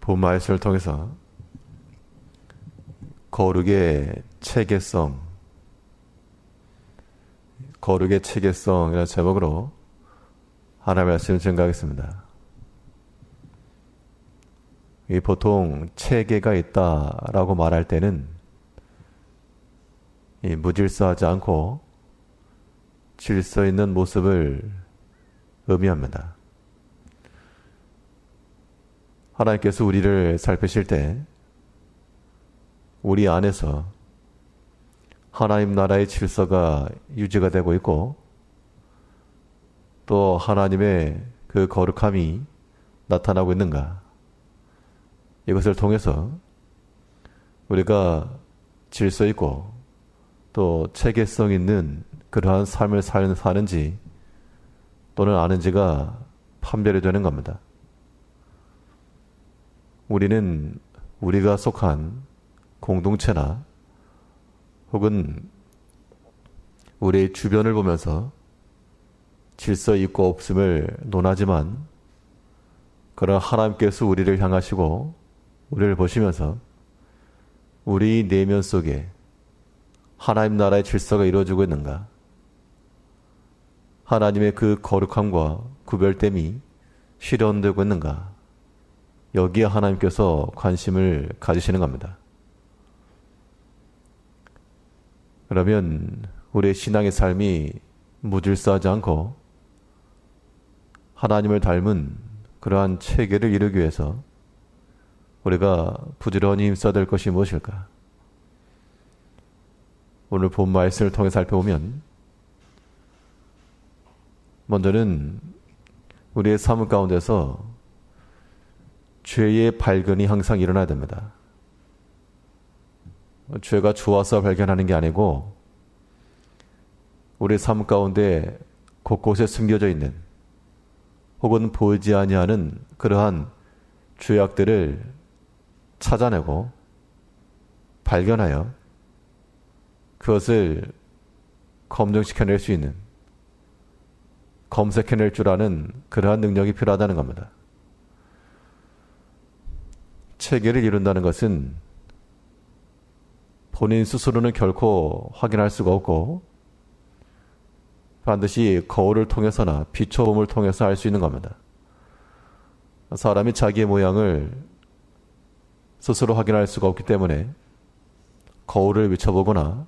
본 말씀을 통해서 거룩의 체계성이라는 제목으로 하나님의 말씀을 증거하겠습니다. 이 보통 체계가 있다라고 말할 때는 이 무질서하지 않고 질서 있는 모습을 의미합니다. 하나님께서 우리를 살피실 때 우리 안에서 하나님 나라의 질서가 유지가 되고 있고 또 하나님의 그 거룩함이 나타나고 있는가, 이것을 통해서 우리가 질서 있고 또 체계성 있는 그러한 삶을 사는지 또는 아는지가 판별이 되는 겁니다. 우리는 우리가 속한 공동체나 혹은 우리의 주변을 보면서 질서 있고 없음을 논하지만, 그러나 하나님께서 우리를 향하시고 우리를 보시면서 우리 내면 속에 하나님 나라의 질서가 이루어지고 있는가, 하나님의 그 거룩함과 구별됨이 실현되고 있는가, 여기에 하나님께서 관심을 가지시는 겁니다. 그러면 우리의 신앙의 삶이 무질서하지 않고 하나님을 닮은 그러한 체계를 이루기 위해서 우리가 부지런히 힘써야 될 것이 무엇일까? 오늘 본 말씀을 통해 살펴보면, 먼저는 우리의 삶 가운데서 죄의 발견이 항상 일어나야 됩니다. 죄가 좋아서 발견하는 게 아니고 우리 삶 가운데 곳곳에 숨겨져 있는 혹은 보이지 아니하는 그러한 죄악들을 찾아내고 발견하여 그것을 검증시켜낼 수 있는, 검색해낼 줄 아는 그러한 능력이 필요하다는 겁니다. 체계를 이룬다는 것은 본인 스스로는 결코 확인할 수가 없고 반드시 거울을 통해서나 비춰봄을 통해서 알 수 있는 겁니다. 사람이 자기의 모양을 스스로 확인할 수가 없기 때문에 거울을 비춰보거나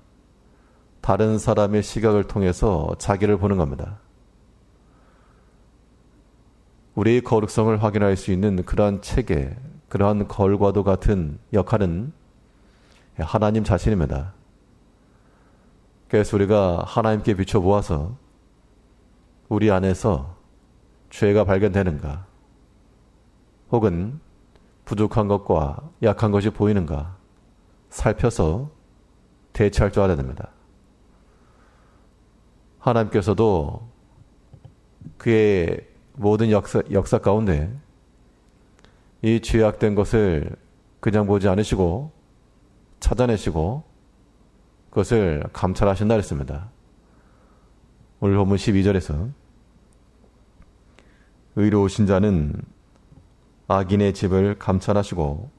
다른 사람의 시각을 통해서 자기를 보는 겁니다. 우리의 거룩성을 확인할 수 있는 그러한 체계, 그러한 거울과도 같은 역할은 하나님 자신입니다. 그래서 우리가 하나님께 비춰보아서 우리 안에서 죄가 발견되는가, 혹은 부족한 것과 약한 것이 보이는가 살펴서 대처할 줄 알아야 됩니다. 하나님께서도 그의 모든 역사 가운데 이 죄악된 것을 그냥 보지 않으시고 찾아내시고 그것을 감찰하신다 했습니다. 오늘 본문 12절에서 의로우신 자는 악인의 집을 감찰하시고,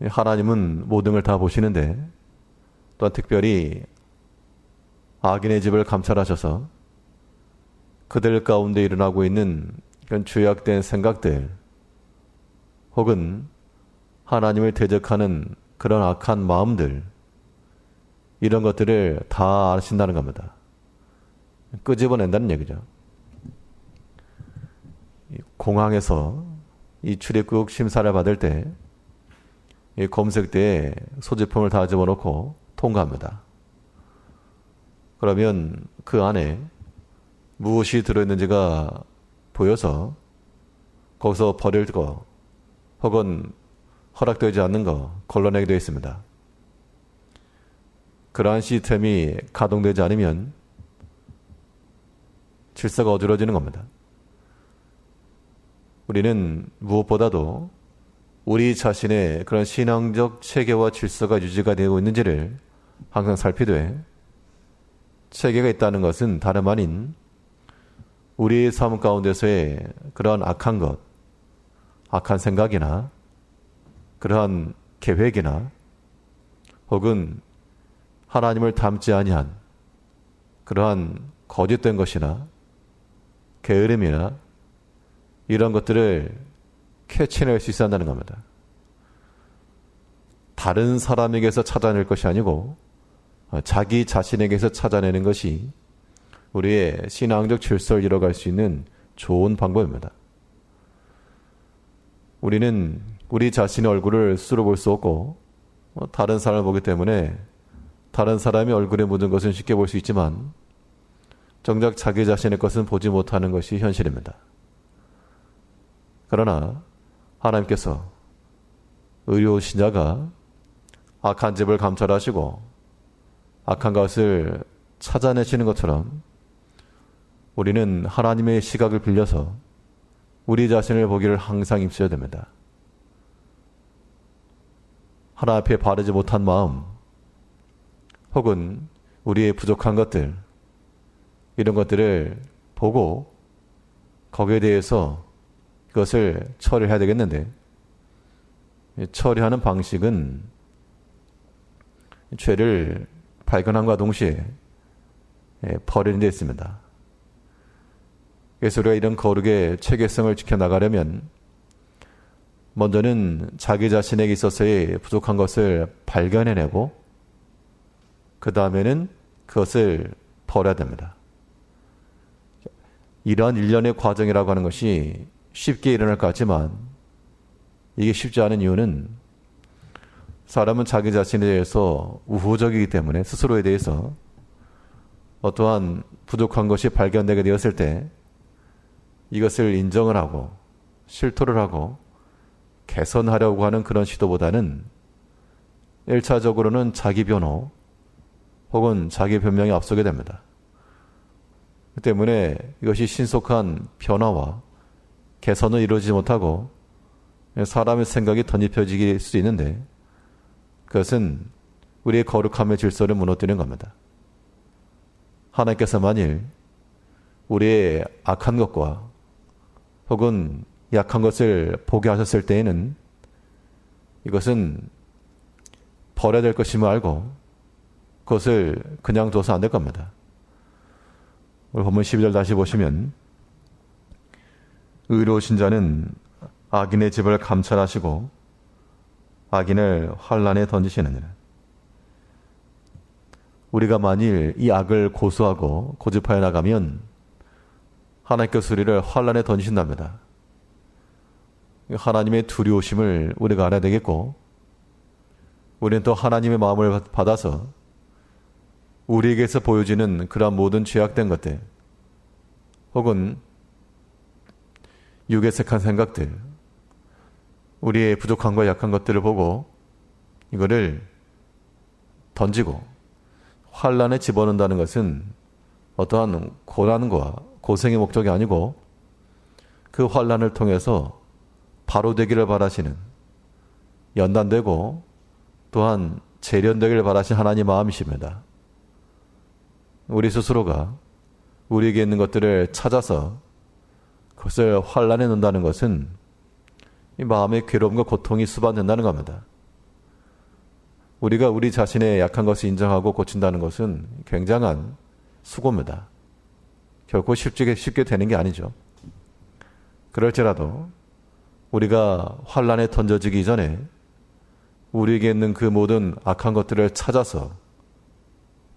하나님은 모든 걸 다 보시는데 또한 특별히 악인의 집을 감찰하셔서 그들 가운데 일어나고 있는 그런 죄악된 생각들 혹은 하나님을 대적하는 그런 악한 마음들, 이런 것들을 다 아신다는 겁니다. 끄집어낸다는 얘기죠. 공항에서 이 출입국 심사를 받을 때 이 검색대에 소지품을 다 집어넣고 통과합니다. 그러면 그 안에 무엇이 들어있는지가 보여서 거기서 버릴 거 혹은 허락되지 않는 거 걸러내게 되어 있습니다. 그러한 시스템이 가동되지 않으면 질서가 어지러지는 겁니다. 우리는 무엇보다도 우리 자신의 그런 신앙적 체계와 질서가 유지가 되고 있는지를 항상 살피되, 체계가 있다는 것은 다름 아닌 우리의 삶 가운데서의 그러한 악한 것, 악한 생각이나 그러한 계획이나 혹은 하나님을 닮지 아니한 그러한 거짓된 것이나 게으름이나 이런 것들을 캐치낼 수 있어야 한다는 겁니다. 다른 사람에게서 찾아낼 것이 아니고 자기 자신에게서 찾아내는 것이 우리의 신앙적 질서를 이뤄갈 수 있는 좋은 방법입니다. 우리는 우리 자신의 얼굴을 스스로 볼 수 없고 다른 사람을 보기 때문에 다른 사람이 얼굴에 묻은 것은 쉽게 볼 수 있지만 정작 자기 자신의 것은 보지 못하는 것이 현실입니다. 그러나 하나님께서 의로우신 자가 악한 집을 감찰하시고 악한 것을 찾아내시는 것처럼 우리는 하나님의 시각을 빌려서 우리 자신을 보기를 항상 힘써야 됩니다. 하나님 앞에 바르지 못한 마음 혹은 우리의 부족한 것들 이런 것들을 보고 거기에 대해서 그것을 처리해야 되겠는데 처리하는 방식은 죄를 발견함과 동시에 버리는 데 있습니다. 그래서 우리가 이런 거룩의 체계성을 지켜나가려면 먼저는 자기 자신에게 있어서의 부족한 것을 발견해내고 그 다음에는 그것을 버려야 됩니다. 이러한 일련의 과정이라고 하는 것이 쉽게 일어날 것 같지만 이게 쉽지 않은 이유는 사람은 자기 자신에 대해서 우호적이기 때문에 스스로에 대해서 어떠한 부족한 것이 발견되게 되었을 때 이것을 인정을 하고 실토를 하고 개선하려고 하는 그런 시도보다는 1차적으로는 자기 변호 혹은 자기 변명에 앞서게 됩니다. 그 때문에 이것이 신속한 변화와 개선을 이루어지지 못하고 사람의 생각이 덧입혀질 수 있는데 그것은 우리의 거룩함의 질서를 무너뜨리는 겁니다. 하나님께서 만일 우리의 악한 것과 혹은 약한 것을 보게 하셨을 때에는 이것은 버려야 될 것임을 알고 그것을 그냥 둬서 안 될 겁니다. 오늘 본문 12절 다시 보시면 의로우신 자는 악인의 집을 감찰하시고 악인을 환란에 던지시느니라. 우리가 만일 이 악을 고수하고 고집하여 나가면 하나님께서 우리를 환란에 던지신답니다. 하나님의 두려우심을 우리가 알아야 되겠고 우리는 또 하나님의 마음을 받아서 우리에게서 보여지는 그러한 모든 죄악된 것들 혹은 육의 색한 생각들 우리의 부족함과 약한 것들을 보고 이거를 던지고 환란에 집어넣는다는 것은 어떠한 고난과 고생의 목적이 아니고 그 환란을 통해서 바로 되기를 바라시는 연단되고 또한 재련되기를 바라시는 하나님 마음이십니다. 우리 스스로가 우리에게 있는 것들을 찾아서 그것을 환란에 넣는다는 것은 이 마음의 괴로움과 고통이 수반된다는 겁니다. 우리가 우리 자신의 약한 것을 인정하고 고친다는 것은 굉장한 수고입니다. 결코 쉽게 되는 게 아니죠. 그럴지라도 우리가 환란에 던져지기 전에 우리에게 있는 그 모든 악한 것들을 찾아서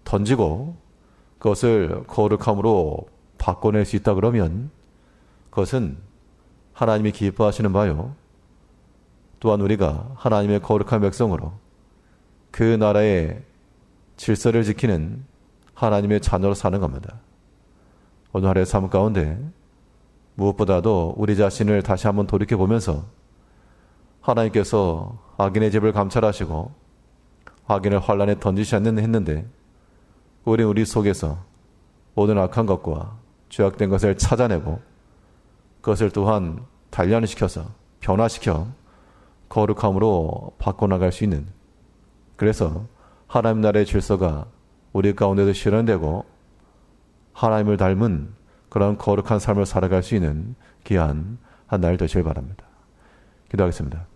던지고 그것을 거룩함으로 바꿔낼 수 있다 그러면 그것은 하나님이 기뻐하시는 바요. 또한 우리가 하나님의 거룩한 백성으로 그 나라의 질서를 지키는 하나님의 자녀로 사는 겁니다. 오늘 하루의 삶 가운데 무엇보다도 우리 자신을 다시 한번 돌이켜보면서 하나님께서 악인의 집을 감찰하시고 악인을 환란에 던지셨는 했는데 우리 속에서 모든 악한 것과 죄악된 것을 찾아내고 그것을 또한 단련시켜서 변화시켜 거룩함으로 바꿔나갈 수 있는 그래서 하나님 나라의 질서가 우리 가운데도 실현되고 하나님을 닮은 그런 거룩한 삶을 살아갈 수 있는 귀한 한 날 되시길 바랍니다. 기도하겠습니다.